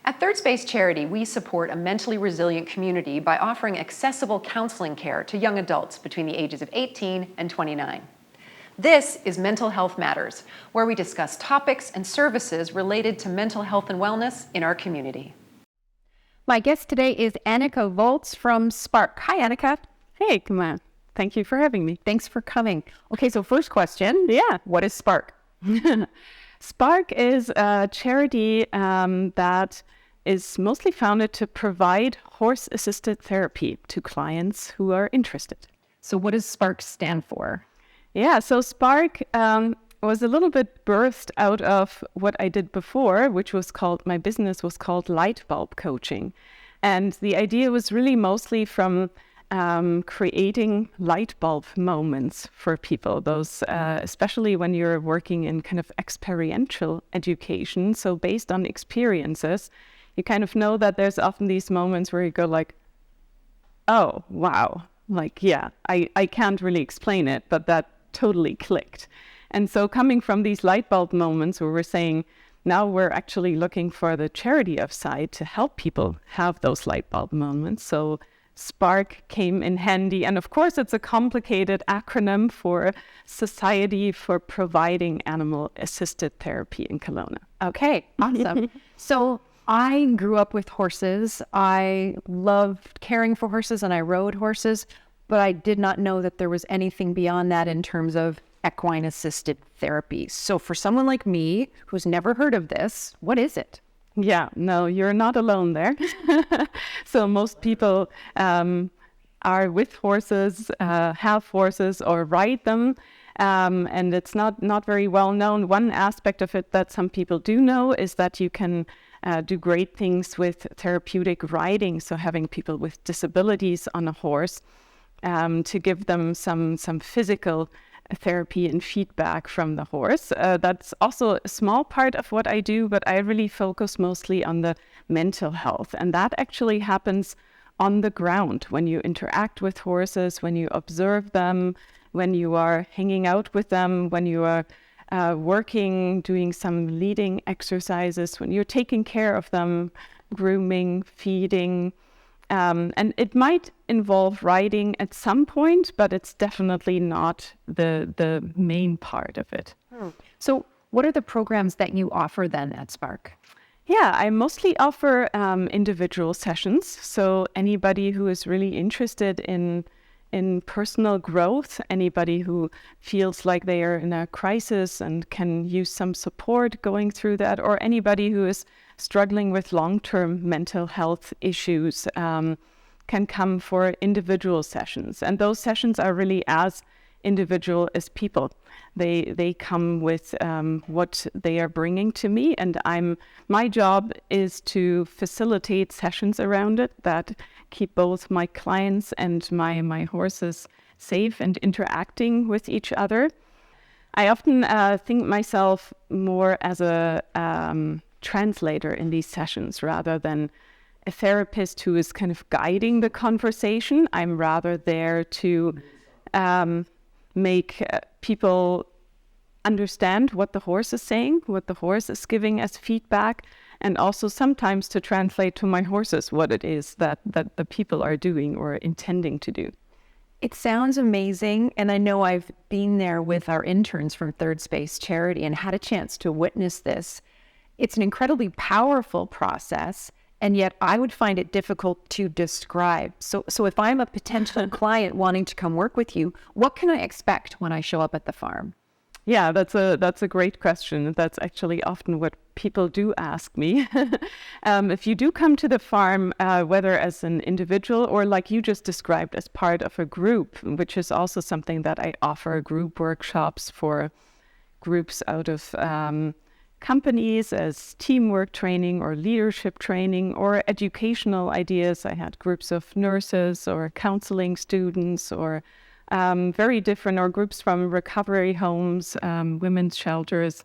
At Third Space Charity, we support a mentally resilient community by offering accessible counseling care to young adults between the ages of 18 and 29. This is Mental Health Matters, where we discuss topics and services related to mental health and wellness in our community. My guest today is Annika Voeltz from Spark. Hi, Annika. Hey, come on. Thank you for having me. Thanks for coming. Okay, so first question. Yeah. What is Spark? Spark is a charity that is mostly founded to provide horse-assisted therapy to clients who are interested. So what does Spark stand for? Yeah, so Spark was a little bit birthed out of what I did before, which was my business was called light bulb coaching. And the idea was really mostly from creating light bulb moments for people, those especially when you're working in kind of experiential education. So based on experiences, you kind of know that there's often these moments where you go like, oh, wow. Like, yeah, I can't really explain it, but that totally clicked. And so coming from these light bulb moments where we're saying, now we're actually looking for the charity of side to help people have those light bulb moments. So Spark came in handy. And of course, it's a complicated acronym for Society for Providing Animal-Assisted Therapy in Kelowna. Okay, awesome. So I grew up with horses. I loved caring for horses and I rode horses, but I did not know that there was anything beyond that in terms of equine assisted therapy. So for someone like me who's never heard of this, what is it? Yeah, no, you're not alone there. So most people are with horses, have horses or ride them. And it's not very well known. One aspect of it that some people do know is that you can do great things with therapeutic riding. So having people with disabilities on a horse to give them some physical therapy and feedback from the horse. That's also a small part of what I do, but I really focus mostly on the mental health. And that actually happens on the ground when you interact with horses, when you observe them, when you are hanging out with them, when you are working, doing some leading exercises, when you're taking care of them, grooming, feeding. And it might involve riding at some point, but it's definitely not the main part of it. So what are the programs that you offer then at Spark? Yeah, I mostly offer individual sessions. So anybody who is really interested in personal growth, anybody who feels like they are in a crisis and can use some support going through that, or anybody who is struggling with long-term mental health issues can come for individual sessions. And those sessions are really as individual as people. They come with what they are bringing to me, and my job is to facilitate sessions around it that keep both my clients and my horses safe and interacting with each other. I often think myself more as a translator in these sessions rather than a therapist who is kind of guiding the conversation. I'm rather there to make people understand what the horse is saying, what the horse is giving as feedback, and also sometimes to translate to my horses what it is that the people are doing or intending to do. It sounds amazing, and I know I've been there with our interns from Third Space Charity and had a chance to witness this. It's an incredibly powerful process, and yet I would find it difficult to describe. So if I'm a potential client wanting to come work with you, what can I expect when I show up at the farm? Yeah, that's a great question. That's actually often what people do ask me. If you do come to the farm, whether as an individual or like you just described as part of a group, which is also something that I offer group workshops for groups out of companies as teamwork training or leadership training or educational ideas. I had groups of nurses or counseling students or very different, or groups from recovery homes, women's shelters.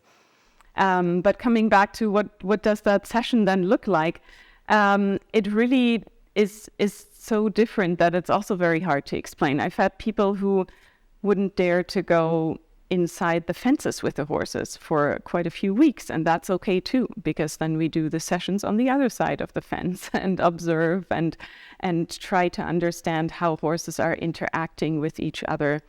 But coming back to what does that session then look like, it really is so different that it's also very hard to explain. I've had people who wouldn't dare to go inside the fences with the horses for quite a few weeks. And that's okay too, because then we do the sessions on the other side of the fence and observe and try to understand how horses are interacting with each other,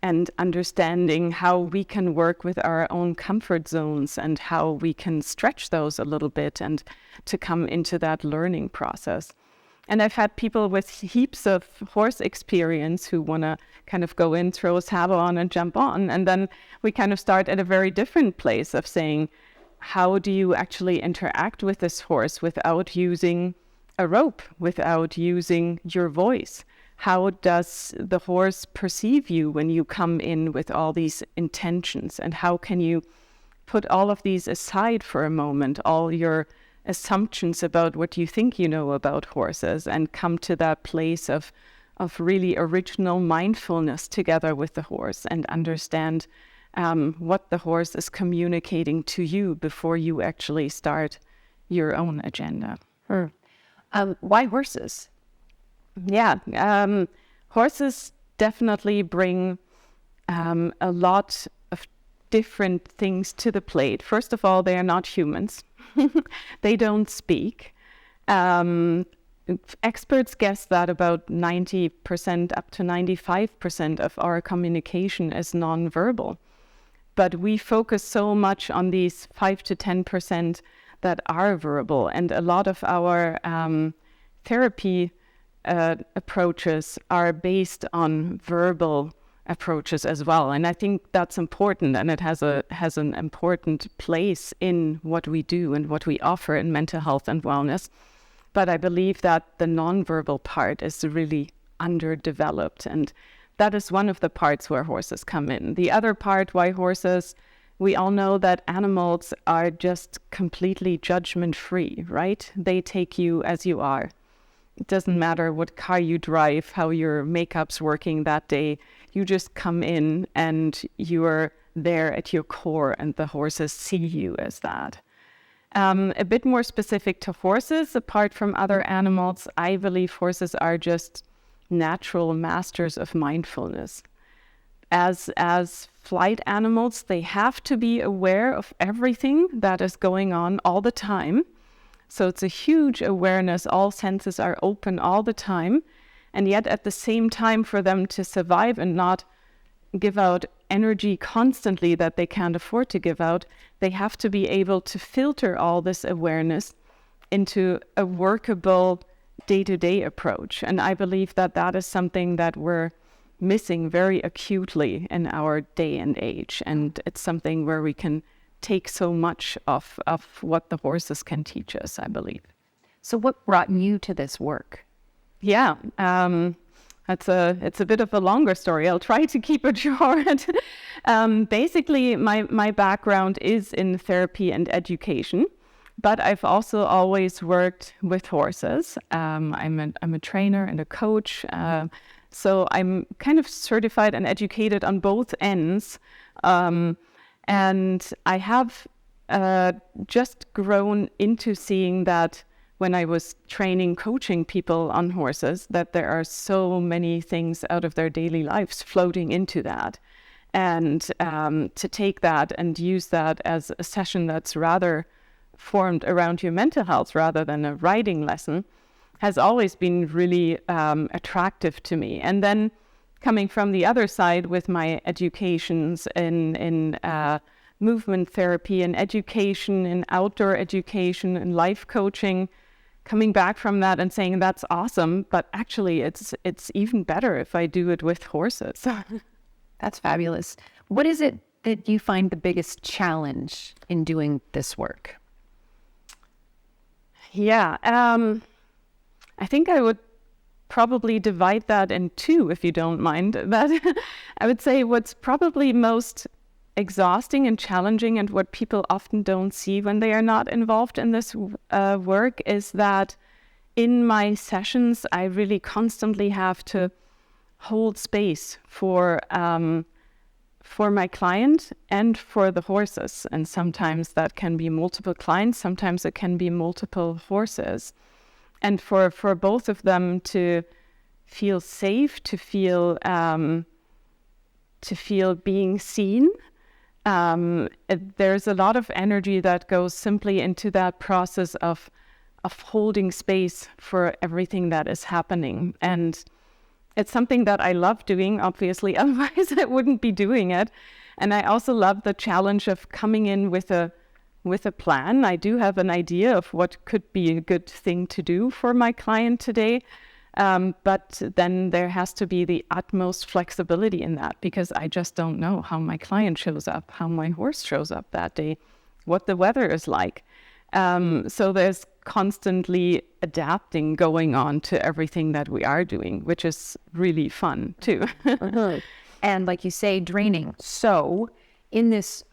and understanding how we can work with our own comfort zones and how we can stretch those a little bit and to come into that learning process. And I've had people with heaps of horse experience who want to kind of go in, throw a saddle on and jump on. And then we kind of start at a very different place of saying, how do you actually interact with this horse without using a rope, without using your voice? How does the horse perceive you when you come in with all these intentions? And how can you put all of these aside for a moment, all your assumptions about what you think you know about horses, and come to that place of really original mindfulness together with the horse, and understand what the horse is communicating to you before you actually start your own agenda. Why horses? Yeah, horses definitely bring a lot of different things to the plate. First of all, they are not humans. They don't speak. Experts guess that about 90% up to 95% of our communication is nonverbal. But we focus so much on these 5 to 10% that are verbal, and a lot of our therapy approaches are based on verbal approaches as well. And I think that's important, and it has an important place in what we do and what we offer in mental health and wellness. But I believe that the nonverbal part is really underdeveloped, and that is one of the parts where horses come in. The other part why horses, we all know that animals are just completely judgment-free, right? They take you as you are. It doesn't matter what car you drive, how your makeup's working that day. You just come in and you're there at your core, and the horses see you as that. A bit more specific to horses, apart from other animals, I believe horses are just natural masters of mindfulness. As flight animals, they have to be aware of everything that is going on all the time. So it's a huge awareness. All senses are open all the time. And yet at the same time, for them to survive and not give out energy constantly that they can't afford to give out, they have to be able to filter all this awareness into a workable day-to-day approach. And I believe that that is something that we're missing very acutely in our day and age. And it's something where we can take so much of what the horses can teach us, I believe. So what brought you to this work? Yeah, it's a bit of a longer story. I'll try to keep it short. Basically, my background is in therapy and education, but I've also always worked with horses. I'm a trainer and a coach, so I'm kind of certified and educated on both ends. And I have just grown into seeing that when I was training, coaching people on horses, that there are so many things out of their daily lives floating into that. And to take that and use that as a session that's rather formed around your mental health rather than a riding lesson has always been really attractive to me. And then coming from the other side with my educations in movement therapy and education and outdoor education and life coaching, coming back from that and saying that's awesome, but actually it's even better if I do it with horses. That's fabulous. What is it that you find the biggest challenge in doing this work? Yeah, I think I would probably divide that in two, if you don't mind. That I would say what's probably most exhausting and challenging, and what people often don't see when they are not involved in this work, is that in my sessions, I really constantly have to hold space for my client and for the horses. And sometimes that can be multiple clients, sometimes it can be multiple horses. And for both of them to feel safe, to feel to feel being seen. There's a lot of energy that goes simply into that process of holding space for everything that is happening. And it's something that I love doing, obviously, otherwise I wouldn't be doing it. And I also love the challenge of coming in with a plan. I do have an idea of what could be a good thing to do for my client today. But then there has to be the utmost flexibility in that, because I just don't know how my client shows up, how my horse shows up that day, what the weather is like. So there's constantly adapting going on to everything that we are doing, which is really fun too. And like you say, draining. So in this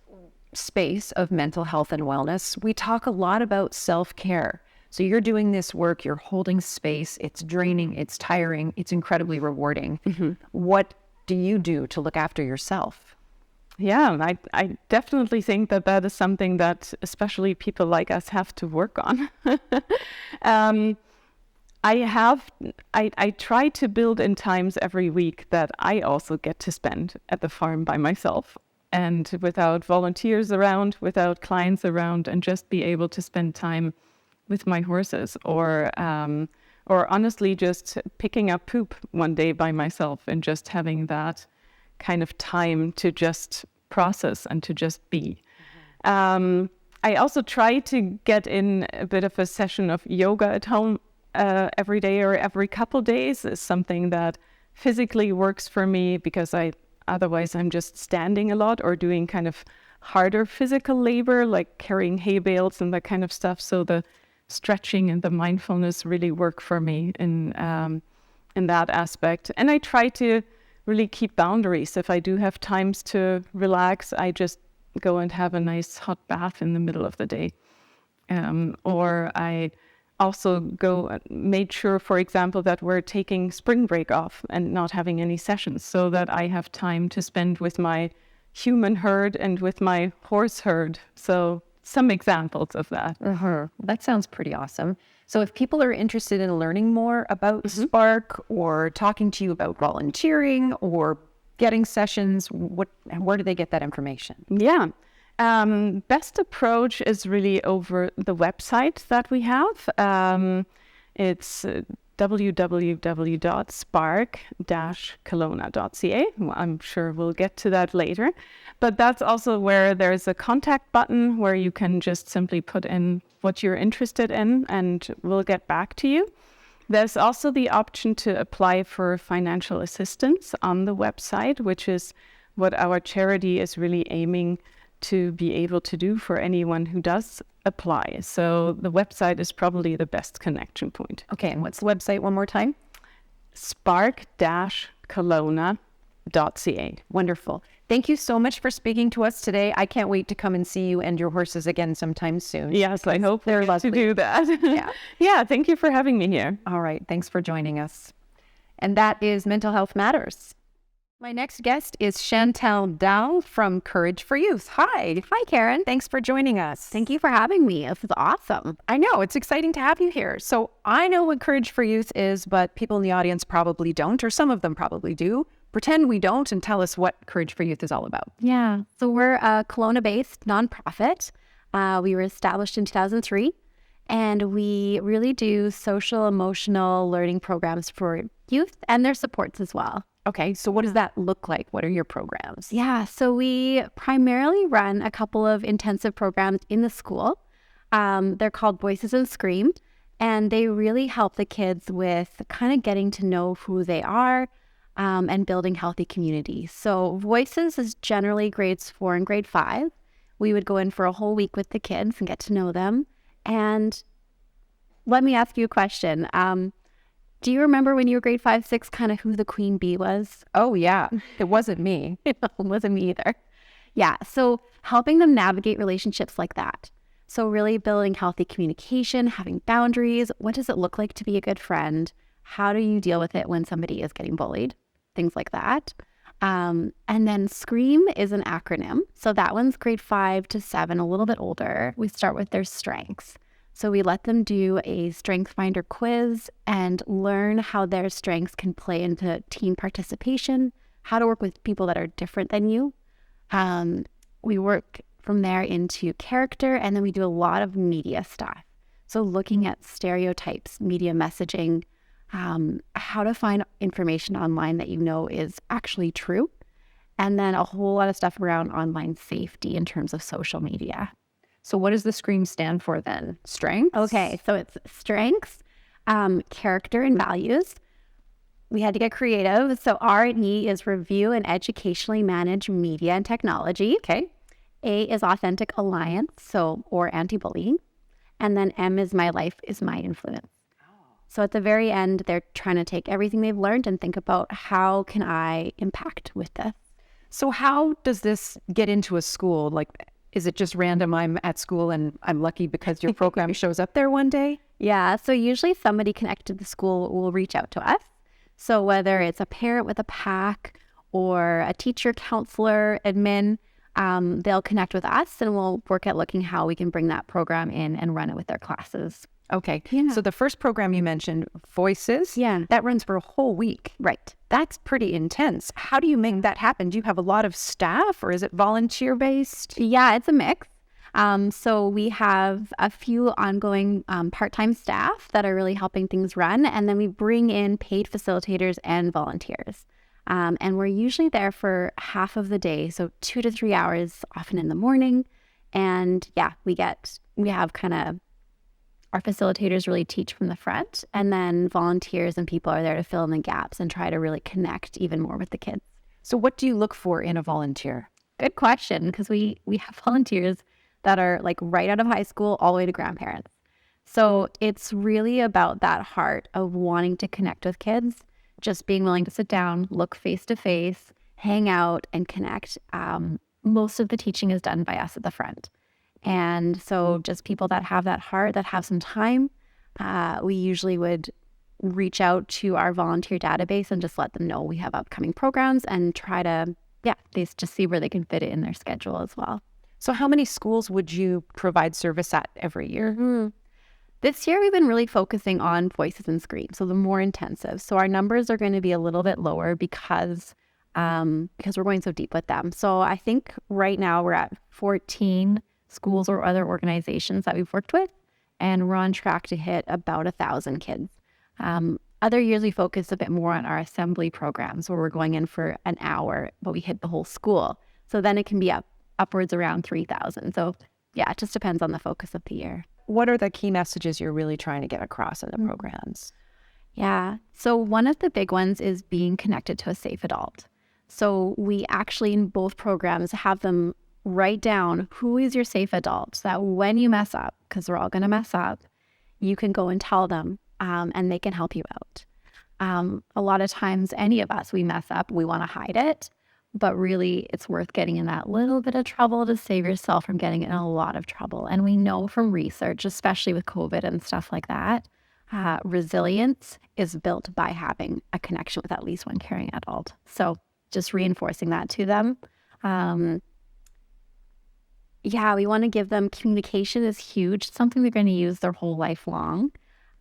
space of mental health and wellness, we talk a lot about self-care. So you're doing this work, you're holding space, it's draining, it's tiring, it's incredibly rewarding. What do you do to look after yourself? Yeah, I definitely think that is something that especially people like us have to work on. I try to build in times every week that I also get to spend at the farm by myself, and without volunteers around, without clients around, and just be able to spend time with my horses, or honestly just picking up poop one day by myself and just having that kind of time to just process and to just be. I also try to get in a bit of a session of yoga at home every day or every couple days. Is something that physically works for me, because otherwise I'm just standing a lot or doing kind of harder physical labor, like carrying hay bales and that kind of stuff. So the stretching and the mindfulness really work for me in that aspect. And I try to really keep boundaries. If I do have times to relax, I just go and have a nice hot bath in the middle of the day. Or I also made sure, for example, that we're taking spring break off and not having any sessions, so that I have time to spend with my human herd and with my horse herd. So some examples of that. That sounds pretty awesome. So if people are interested in learning more about Spark, or talking to you about volunteering or getting sessions, where do they get that information? Yeah. Best approach is really over the website that we have. It's www.spark-kelowna.ca. I'm sure we'll get to that later. But that's also where there's a contact button where you can just simply put in what you're interested in, and we'll get back to you. There's also the option to apply for financial assistance on the website, which is what our charity is really aiming to be able to do for anyone who does apply. So the website is probably the best connection point. Okay, and what's the website one more time? Spark-kelowna.ca. Wonderful. Thank you so much for speaking to us today. I can't wait to come and see you and your horses again sometime soon. Yes, I hope they're to do that. Yeah. Yeah, thank you for having me here. All right, thanks for joining us. And that is Mental Health Matters. My next guest is Chantelle Dahl from Courage for Youth. Hi. Hi, Karen. Thanks for joining us. Thank you for having me. This is awesome. I know, it's exciting to have you here. So I know what Courage for Youth is, but people in the audience probably don't, or some of them probably do. Pretend we don't and tell us what Courage for Youth is all about. Yeah. So we're a Kelowna-based nonprofit. We were established in 2003, and we really do social, emotional learning programs for youth and their supports as well. Okay, so what does that look like? What are your programs? Yeah, so we primarily run a couple of intensive programs in the school. They're called Voices and Scream, and they really help the kids with kind of getting to know who they are and building healthy communities. So Voices is generally grades 4 and grade 5. We would go in for a whole week with the kids and get to know them. And let me ask you a question. Do you remember when you were grade 5, 6, kind of who the queen bee was? Oh, yeah. It wasn't me. It wasn't me either. Yeah. So helping them navigate relationships like that. So really building healthy communication, having boundaries. What does it look like to be a good friend? How do you deal with it when somebody is getting bullied? Things like that. And then SCREAM is an acronym. So that one's grade 5 to 7, a little bit older. We start with their strengths. So we let them do a Strength Finder quiz and learn how their strengths can play into team participation, how to work with people that are different than you. We work from there into character, and then we do a lot of media stuff. So looking at stereotypes, media messaging, how to find information online that you know is actually true, and then a whole lot of stuff around online safety in terms of social media. So what does the SCREAM stand for then? Strengths? Okay, so it's strengths, character, and values. We had to get creative. So R&E is review and educationally manage media and technology. Okay. A is authentic alliance, or anti-bullying. And then M is my life is my influence. So at the very end, they're trying to take everything they've learned and think about how can I impact with this. So how does this get into a school? Like, is it just random? I'm at school and I'm lucky because your program shows up there one day? Yeah, so usually somebody connected to the school will reach out to us. So whether it's a parent with a pack or a teacher, counselor, admin, they'll connect with us and we'll work at looking how we can bring that program in and run it with their classes. Okay. Yeah. So the first program you mentioned, Voices, Yeah. that runs for a whole week. Right. That's pretty intense. How do you make that happen? Do you have a lot of staff or is it volunteer based? Yeah, it's a mix. So we have a few ongoing part-time staff that are really helping things run. And then we bring in paid facilitators and volunteers. And we're usually there for half of the day. So 2 to 3 hours, often in the morning. And yeah, we have kind of our facilitators really teach from the front, and then volunteers and people are there to fill in the gaps and try to really connect even more with the kids. So what do you look for in a volunteer? Good question, because we have volunteers that are like right out of high school all the way to grandparents. So it's really about that heart of wanting to connect with kids, just being willing to sit down, look face to face, hang out and connect. Most of the teaching is done by us at the front. And so just people that have that heart, that have some time, we usually would reach out to our volunteer database and just let them know we have upcoming programs and try to, they just see where they can fit it in their schedule as well. So how many schools would you provide service at every year? This year, we've been really focusing on Voices and SCREAM, so the more intensive. So our numbers are going to be a little bit lower because we're going so deep with them. So I think right now we're at 14 schools or other organizations that we've worked with, and we're on track to hit about 1,000 kids. Other years we focus a bit more on our assembly programs where we're going in for an hour, but we hit the whole school. So then it can be upwards around 3,000. So yeah, it just depends on the focus of the year. What are the key messages you're really trying to get across in the programs? Yeah, so one of the big ones is being connected to a safe adult. So we actually in both programs have them write down who is your safe adult so that when you mess up, because we're all going to mess up, you can go and tell them and they can help you out. A lot of times, any of us, we mess up, we want to hide it, but really it's worth getting in that little bit of trouble to save yourself from getting in a lot of trouble. And we know from research, especially with COVID and stuff like that, resilience is built by having a connection with at least one caring adult. So just reinforcing that to them. We want to give them communication is huge, something they're going to use their whole life long,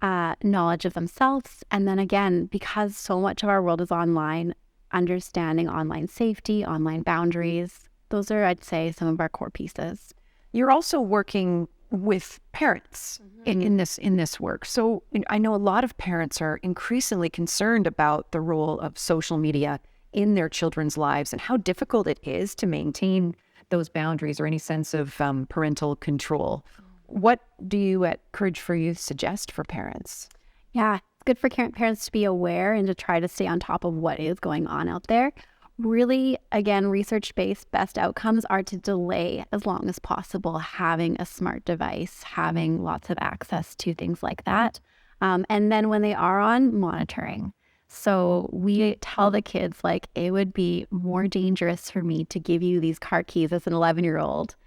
knowledge of themselves. And then again, because so much of our world is online, understanding online safety, online boundaries, those are, I'd say, some of our core pieces. You're also working with parents in this work. So I know a lot of parents are increasingly concerned about the role of social media in their children's lives and how difficult it is to maintain those boundaries or any sense of parental control. What do you at Courage for Youth suggest for parents? Yeah, it's good for parents to be aware and to try to stay on top of what is going on out there. Really, again, research-based best outcomes are to delay as long as possible having a smart device, having lots of access to things like that. And then when they are on, monitoring. So we tell the kids, like, it would be more dangerous for me to give you these car keys as an 11-year-old.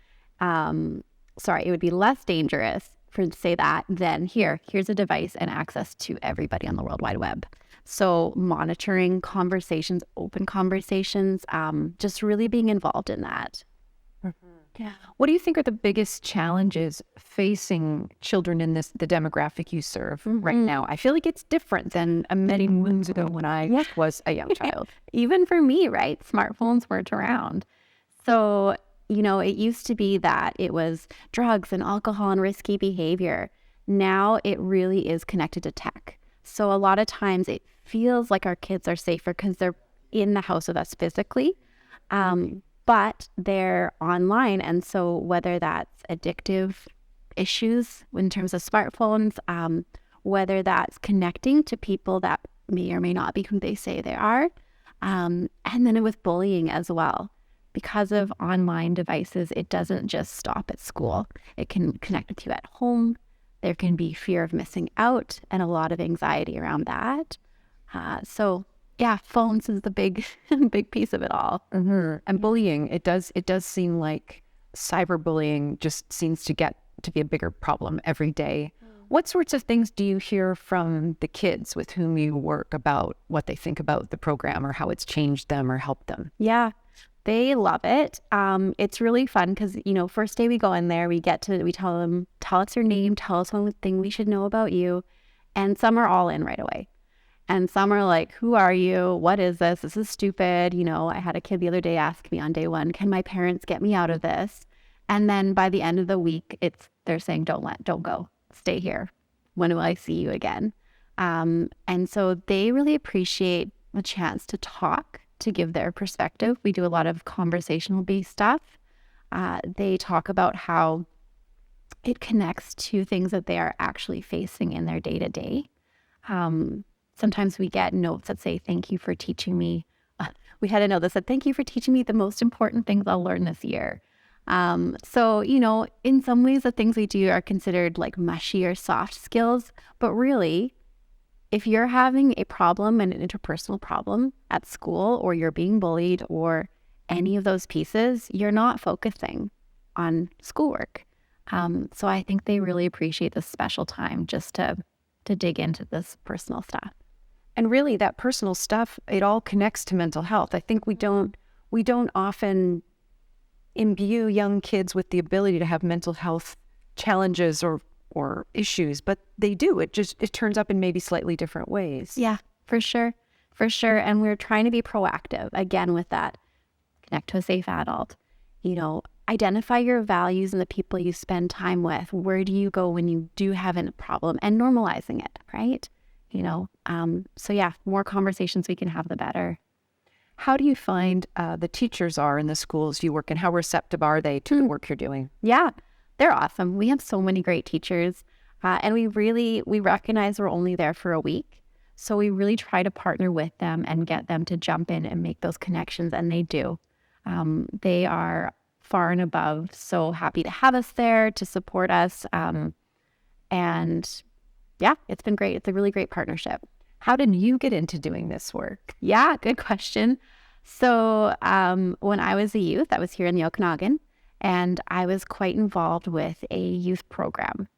It would be less dangerous for to say that than here's a device and access to everybody on the World Wide Web. So monitoring conversations, open conversations, just really being involved in that. Yeah. What do you think are the biggest challenges facing children in the demographic you serve right now? I feel like it's different than many moons ago when I was a young child. Even for me, right? Smartphones weren't around. So, it used to be that it was drugs and alcohol and risky behavior. Now it really is connected to tech. So a lot of times it feels like our kids are safer because they're in the house with us physically, but they're online. And so whether that's addictive issues in terms of smartphones, whether that's connecting to people that may or may not be who they say they are, and then with bullying as well. Because of online devices, it doesn't just stop at school. It can connect with you at home. There can be fear of missing out and a lot of anxiety around that. So yeah, phones is the big piece of it all. And bullying, it does seem like cyberbullying just seems to get to be a bigger problem every day. What sorts of things do you hear from the kids with whom you work about what they think about the program or how it's changed them or helped them? Yeah, they love it. It's really fun because, first day we go in there, we tell them, tell us your name, tell us one thing we should know about you. And some are all in right away. And some are like, who are you? What is this? This is stupid. I had a kid the other day ask me on day one, can my parents get me out of this? And then by the end of the week, they're saying, don't go, stay here. When will I see you again? And so they really appreciate the chance to talk, to give their perspective. We do a lot of conversational based stuff. They talk about how it connects to things that they are actually facing in their day to day. Sometimes we get notes that say, thank you for teaching me. We had a note that said, thank you for teaching me the most important things I'll learn this year. So, in some ways, the things we do are considered like mushy or soft skills. But really, if you're having a problem, an interpersonal problem at school, or you're being bullied or any of those pieces, you're not focusing on schoolwork. So I think they really appreciate this special time just to dig into this personal stuff. And really that personal stuff, it all connects to mental health. I think we don't often imbue young kids with the ability to have mental health challenges or issues, but they do. It turns up in maybe slightly different ways. Yeah, for sure. And we're trying to be proactive again with that. Connect to a safe adult. Identify your values and the people you spend time with. Where do you go when you do have a problem, and normalizing it, right? So yeah, more conversations we can have, the better. How do you find the teachers are in the schools you work in? How receptive are they to the work you're doing? Yeah, they're awesome. We have so many great teachers, and we recognize we're only there for a week. So we really try to partner with them and get them to jump in and make those connections, and they do. They are far and above so happy to have us there, to support us. And yeah, it's been great. It's a really great partnership. How did you get into doing this work? Yeah, good question. So when I was a youth, I was here in the Okanagan, and I was quite involved with a youth program.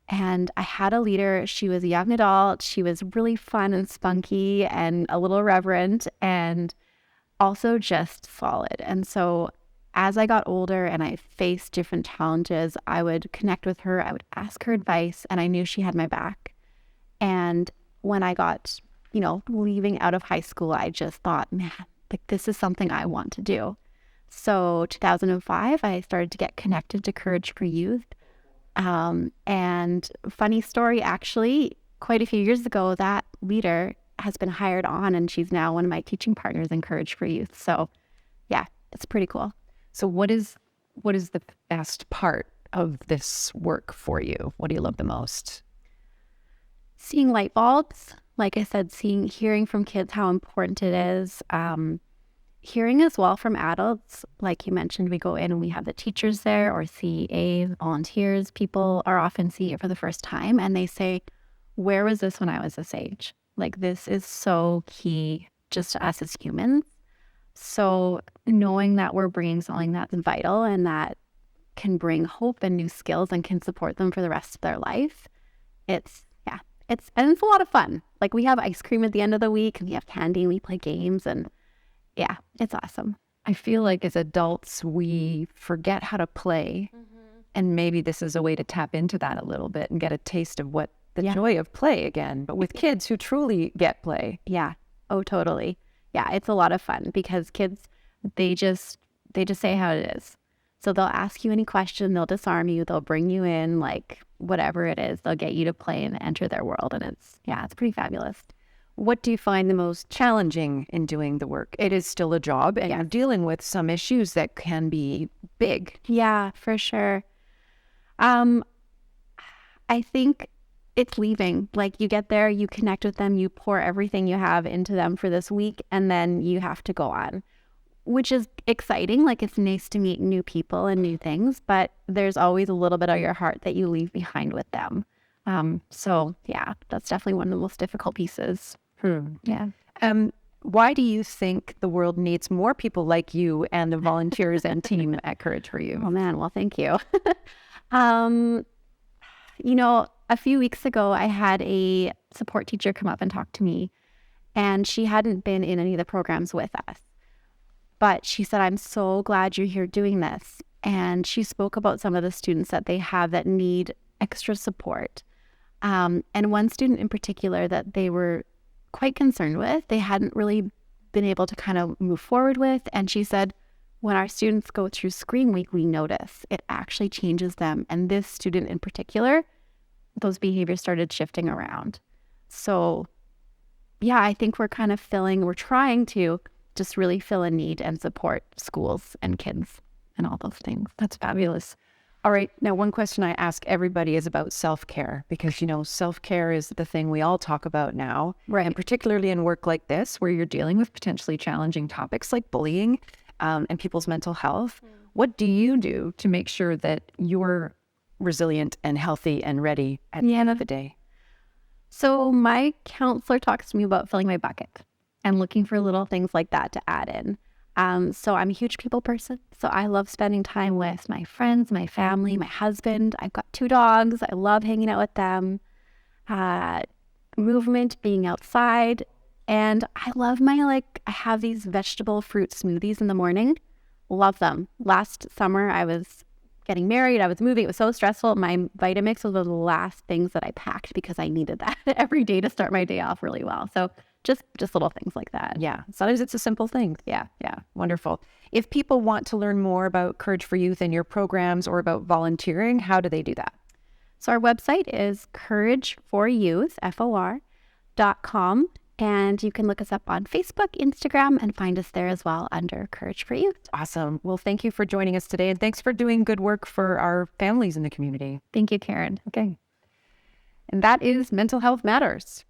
And I had a leader. She was a young adult. She was really fun and spunky and a little irreverent and also just solid. And so as I got older and I faced different challenges, I would connect with her. I would ask her advice, and I knew she had my back. And when I got, leaving out of high school, I just thought, man, this is something I want to do. So 2005, I started to get connected to Courage for Youth. And funny story, actually, quite a few years ago, that leader has been hired on, and she's now one of my teaching partners in Courage for Youth. So yeah, it's pretty cool. So what is the best part of this work for you? What do you love the most? Seeing light bulbs. Like I said, hearing from kids how important it is. Hearing as well from adults. Like you mentioned, we go in and we have the teachers there, or CEA, volunteers. People are often seeing it for the first time, and they say, where was this when I was this age? Like, this is so key just to us as humans. So knowing that we're bringing something that's vital and that can bring hope and new skills and can support them for the rest of their life, it's a lot of fun. Like, we have ice cream at the end of the week, and we have candy, and we play games, and yeah, it's awesome. I feel like as adults, we forget how to play. And maybe this is a way to tap into that a little bit and get a taste of what the joy of play again, but with kids who truly get play. Yeah. Oh, totally. Yeah, it's a lot of fun because kids, they just say how it is. So they'll ask you any question, they'll disarm you, they'll bring you in, like whatever it is, they'll get you to play and enter their world. And it's pretty fabulous. What do you find the most challenging in doing the work? It is still a job, and you're dealing with some issues that can be big. Yeah, for sure. I think it's leaving. Like, you get there, you connect with them, you pour everything you have into them for this week, and then you have to go on, which is exciting. Like, it's nice to meet new people and new things, but there's always a little bit of your heart that you leave behind with them. So yeah, that's definitely one of the most difficult pieces. Yeah. Why do you think the world needs more people like you and the volunteers and team at Courage for You? Oh man, well, thank you. A few weeks ago, I had a support teacher come up and talk to me, and she hadn't been in any of the programs with us. But she said, I'm so glad you're here doing this. And she spoke about some of the students that they have that need extra support. And one student in particular that they were quite concerned with, they hadn't really been able to kind of move forward with. And she said, when our students go through Screen Week, we notice it actually changes them. And this student in particular, those behaviors started shifting around. So yeah, I think we're trying to just really fill a need and support schools and kids and all those things. That's fabulous. All right. Now, one question I ask everybody is about self-care, because, self-care is the thing we all talk about now. Right. And particularly in work like this, where you're dealing with potentially challenging topics like bullying and people's mental health. What do you do to make sure that you're resilient and healthy and ready at the end of the day? So my counselor talks to me about filling my bucket and looking for little things like that to add in. So I'm a huge people person. So I love spending time with my friends, my family, my husband. I've got 2 dogs. I love hanging out with them. Movement, being outside. And I love I have these vegetable fruit smoothies in the morning. Love them. Last summer, I was getting married. I was moving. It was so stressful. My Vitamix was one of the last things that I packed because I needed that every day to start my day off really well. So just little things like that. Yeah. Sometimes it's a simple thing. Yeah. Wonderful. If people want to learn more about Courage for Youth and your programs or about volunteering, how do they do that? So our website is courageforyouth.com. And you can look us up on Facebook, Instagram, and find us there as well under Courage for Youth. Awesome. Well, thank you for joining us today, and thanks for doing good work for our families in the community. Thank you, Karen. Okay. And that is Mental Health Matters.